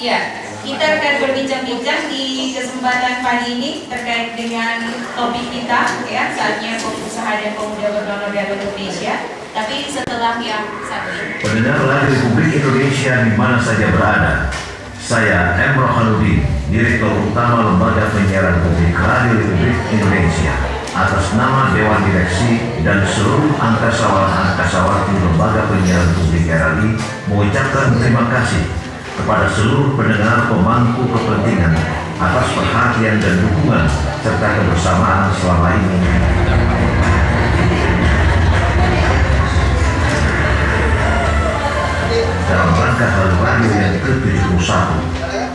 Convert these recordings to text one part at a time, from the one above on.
Ya, kita akan berbincang-bincang di kesempatan pagi ini terkait dengan topik kita, ya, saatnya pengusaha dan pemuda berdonor darah Indonesia. Tapi setelah yang satu ini. Pendengar Radio Republik Indonesia di mana saja berada, saya M. Rohanuddin, Direktur Utama Lembaga Penyiaran Publik Radio Republik Indonesia, atas nama Dewan Direksi dan seluruh angkasawan-angkasawati Lembaga Penyiaran Publik RRI mengucapkan terima kasih kepada seluruh pendengar pemangku kepentingan atas perhatian dan dukungan serta kebersamaan selama ini. Dalam rangka Hari Radio yang ke-71,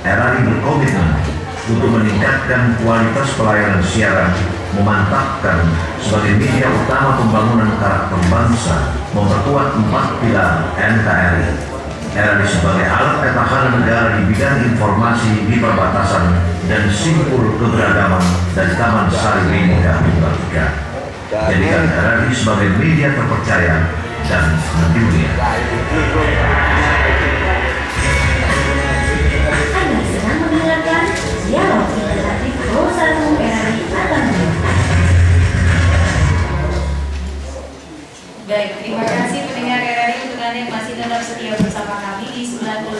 RRI berkomitmen untuk meningkatkan kualitas pelayanan siaran, memantapkan sebagai media utama pembangunan karakter bangsa, memperkuat 4 pilar NKRI. RRI sebagai alat petahana negara di bidang informasi di perbatasan dan simpul keberagaman dan Taman Sari Bhinneka Tunggal Ika. Jadikan RRI sebagai media terpercaya dan mendunia. Anda sedang mendengarkan dialog interaktif Pro 1 RRI Atambua. Baik, terima kasih pendengar RRI untuk Anda yang masih tetap setia bersama kami di 91,5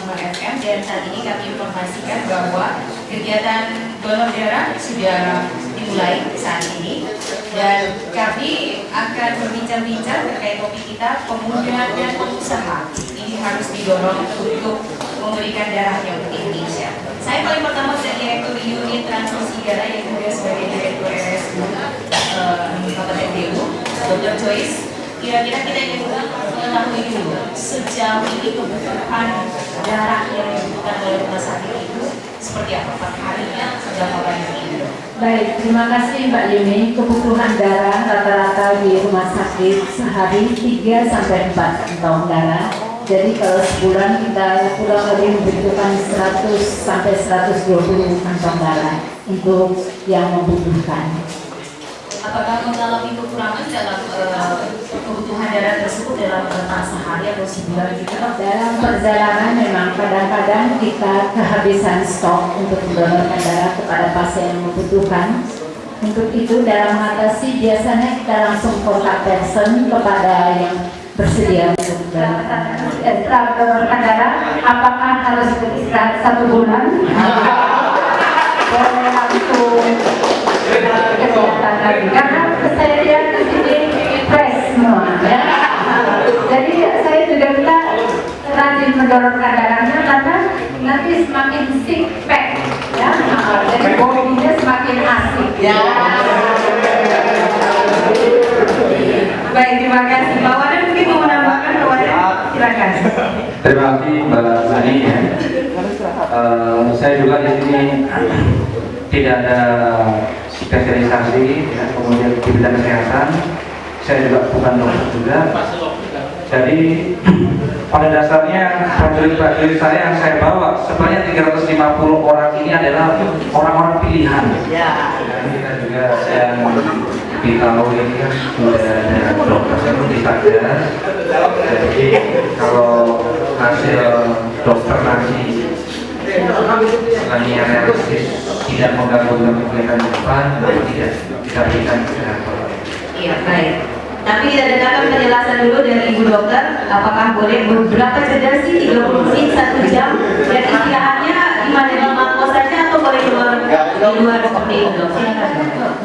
FM. Dan saat ini kami informasikan bahwa kegiatan donor darah sudah dimulai saat ini, dan kami akan berbincang-bincang terkait topik kita, pemuda dan pengusaha ini harus didorong untuk memberikan darahnya untuk Indonesia. Saya paling pertama dari Direktur Unit Transfusi Darah yang juga sebagai Direktur RSU Kabupaten Belu, Dr. Joyce. Kira-kira kita ingin mengetahui dulu sejauh ini kebutuhan darah yang dibutuhkan oleh rumah sakit itu seperti apa, per harinya berapa banyak ini? Baik, terima kasih Mbak Yuni. Kebutuhan darah rata-rata di rumah sakit sehari 3-4 kantong darah. Jadi kalau sebulan kita kurang lebih membutuhkan 100-120 kantong darah untuk yang membutuhkan. Apakah mengalami kekurangan dalam kebutuhan darah tersebut dalam rentang sehari atau sebulan gitu? Dalam perjalanan memang kadang-kadang kita kehabisan stok untuk mendonorkan darah kepada pasien yang membutuhkan. Untuk itu dalam mengatasi biasanya kita langsung kontak person kepada yang bersedia untuk mendonorkan darah. Apakah harus beristirahat 1 bulan? Boleh langsung kesehatan lagi, karena saya lihat di sini fresh semua, ya. Jadi saya juga minta rajin mendonorkan darahnya karena nanti semakin six pack, ya. Jadi bodinya semakin asik, ya. Baik, terima kasih. Pak Wadan mungkin mau menambahkan, Pak Wadan, silakan. Terima kasih Mbak Nani. Saya juga di sini tidak ada spesialisasi, ya, kemudian di bidang kesehatan. Saya juga bukan dokter juga. Jadi pada dasarnya prajurit-prajurit saya yang saya bawa sebanyak 350 orang ini adalah orang-orang pilihan. Kita juga yang ditahu ini kan sudah ada dokter di Satgas. Jadi kalau hasil dokter nanti selanjutnya realistis tidak mengganggu kegiatan depan, maka tidak kita berikan kesehatan. Iya, baik. Tapi kita dengarkan penjelasan dulu dari Ibu Dokter, apakah boleh berapa jeda sih, 30 menit, 1 jam, dan istirahatnya di mana, di mangkok saja atau boleh di luar seperti itu?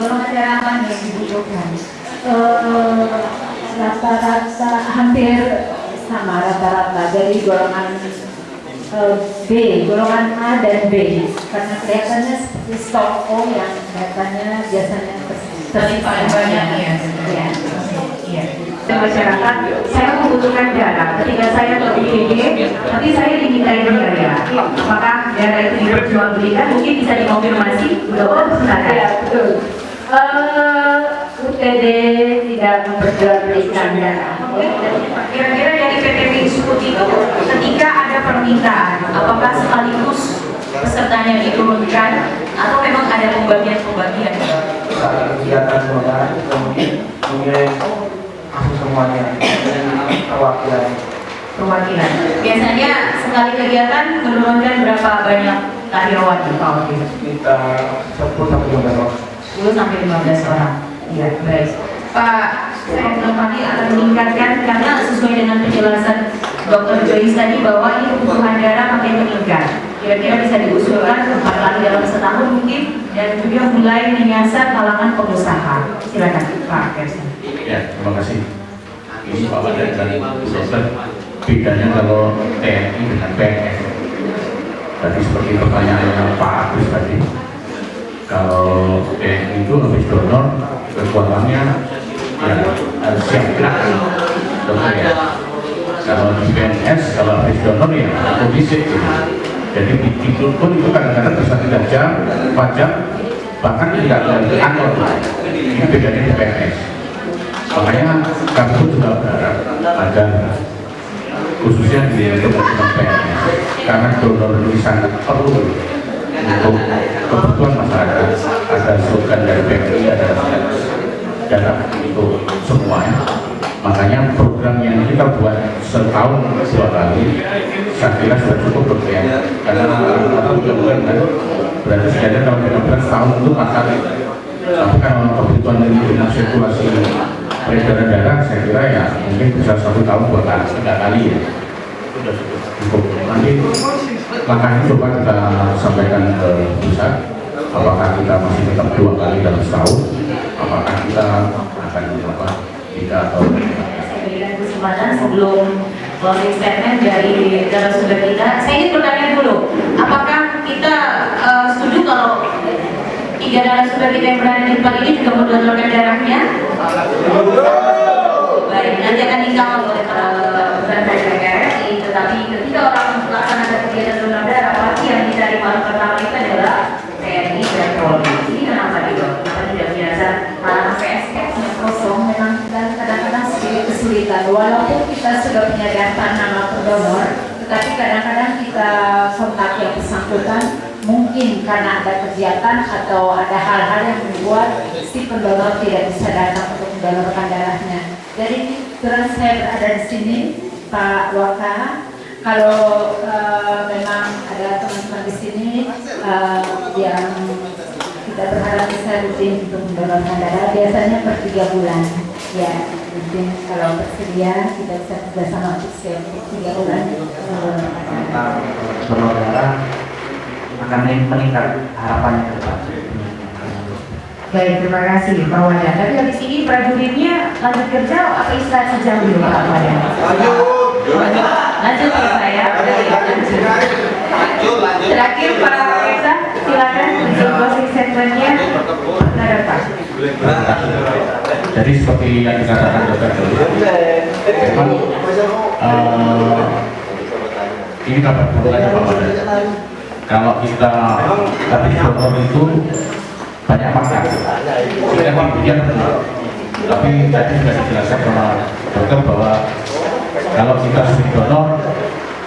Golongan darah apa yang dibutuhkan? Rata-rata hampir sama rata-rata dari golongan B, golongan A dan B, karena kelihatannya seperti stok O yang kelihatannya biasanya Paling banyak ya. Iya. Masyarakat, saya membutuhkan darah. Ketika saya ke IGD, tapi saya dimintai darah. Apakah darah itu diperjualbelikan? Mungkin bisa dikonfirmasi. Dokter, silakan. Ya, betul. UTD tidak memperjualbelikan darah. Kira-kira dari PT Sukut itu, ketika ada permintaan, apakah sekaligus pesertanya diturunkan atau memang ada pembagian-pembagian? Kegiatan kemudian mengirim semuanya perwakilan. Perwakilan. Biasanya sekali kegiatan menurunkan berapa banyak karyawan Pak Wakil? Kita 10 sampai 15 orang. 10 sampai 15 orang. Iya, baik. Pak, saya kembali akan meningkatkan karena sesuai dengan penjelasan Dr. Joyce tadi bahwa ini kebutuhan darah makin meningkat. Kira-kira bisa diusulkan 4 kali dalam setahun mungkin, dan juga mulai menyasar kalangan pengusaha. Silakan Pak Kersen. Ya, terima kasih. Ini Pak Wadah dan Dokter, bedanya kalau TNI dengan PNS. Tadi seperti pertanyaannya Pak Agus tadi, kalau TNI itu habis donor, kekuatannya ya harus siap gerak, dokter ya. Kalau di PNS, kalau habis donor ya kondisi gitu. Jadi tidur pun itu kadang-kadang bisa 3 jam, 4 jam, bahkan tidak dari kantor. Ini bedanya di PNS. Makanya kami pun juga berharap agar khususnya di teman-teman PNS, karena donor ini sangat perlu untuk kebutuhan masyarakat. Ada slogan dari PNI, ada darah untuk semuanya. Makanya program yang kita buat setahun 2 kali, saya kira sudah cukup berkeyan. Karena bulan kan berarti sekitar tahun 15 tahun itu 4 kali. Tapi kan kebutuhan dari dengan sirkulasi peredaran darah, saya kira ya mungkin bisa 1 tahun 2 kali, 3 kali ya. Sudah cukup. Nanti langkah ini coba kita sampaikan ke pusat. Apakah kita masih tetap 2 kali dalam setahun? Apakah kita akan apa? Tidak atau Saya berikan kesempatan sebelum closing statement dari narasumber kita. Saya ingin bertanya dulu, apakah kita setuju kalau 3 narasumber kita yang berada di tempat ini juga mendonorkan darahnya? Baik, nanti akan dikawal oleh para PRRI. Tetapi ketika orang melaksanakan kegiatan donor darah, pasti yang dicari paling pertama itu adalah TNI dan Polri. Ini kenapa gitu? Kenapa tidak biasa para PSK kosong? Memang kadang-kadang sedikit kesulitan, walaupun kita sudah punya daftar nama pendonor, tetapi kadang-kadang kita kontak yang bersangkutan, mungkin karena ada kegiatan atau ada hal-hal yang membuat si pendonor tidak bisa datang untuk mendonorkan darahnya. Jadi terus saya berada di sini, Pak Waka, kalau memang ada teman-teman di sini yang kita berharap bisa rutin untuk mendonorkan darah, biasanya per 3 bulan. Ya, mungkin kalau bersedia kita bisa bekerjasama untuk setiap 3 bulan Donor darah akan meningkat harapannya ke depan. Baik, terima kasih Pak Wadah. Tapi habis ini prajuritnya lanjut kerja apa istirahat sejam dulu Pak Wadah? Lanjut ya saya. Terakhir Pak Reza, silakan untuk closing statementnya. Ada Pak. Jadi seperti yang dikatakan dokter memang ini kabar buruk aja Pak Wadah. Kalau kita habis donor itu banyak makan, kita kemudian tapi tadi sudah dijelaskan sama dokter bahwa kalau kita sering donor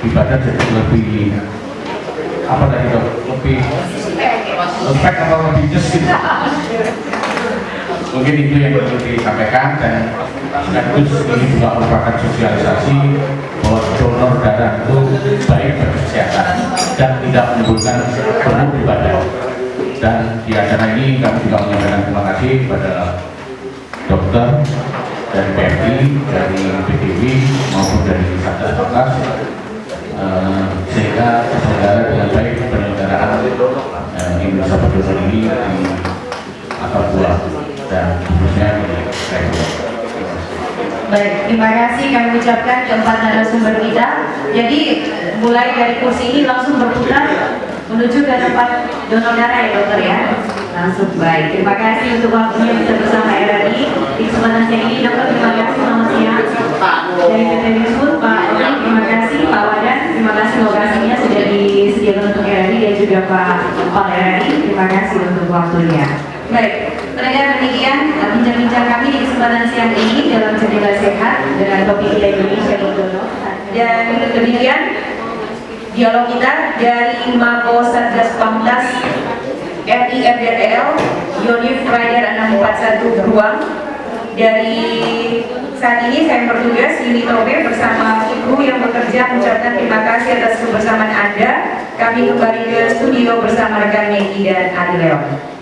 di badan jadi lebih apa tadi dok, lebih lembek atau lebih nyes gitu. Mungkin itu yang perlu disampaikan, dan sekaligus ini juga merupakan sosialisasi bahwa donor darah itu baik bagi kesehatan dan tidak menimbulkan bau di badan. Dan di acara ini kami juga menyampaikan terima kasih kepada dokter dari PMI, dari PDW maupun dari Satgas Pangas, sehingga terselenggara dengan baik penyelenggaraan Indonesia Pedonor ini di atap buah dan khususnya di Resto. Baik, terima kasih kami ucapkan keempat narasumber kita. Jadi mulai dari kursi ini langsung berputar menuju ke tempat donor darah ya dokter ya. Langsung baik. Terima kasih untuk waktunya bisa bersama RRI di kesempatan siang ini. Dokter terima kasih, selamat siang. Dari PT Wismut Pak Oli, terima kasih. Pak Wadan, terima kasih lokasinya sudah disediakan untuk RRI, dan juga Pak RRI, terima kasih untuk waktunya. Baik, pendengar demikian bincang-bincang kami di kesempatan siang ini dalam Jendela Sehat dengan topik Indonesia Donor. Dan demikian dialog kita dari Mako Satgas Pamtas RI FDTL Yonif Rider 641 Beruang, dari saat ini saya bertugas Yuni Tobe bersama kru yang bekerja mengucapkan terima kasih atas kebersamaan Anda. Kami kembali ke studio bersama rekan Megi dan Adi Leon.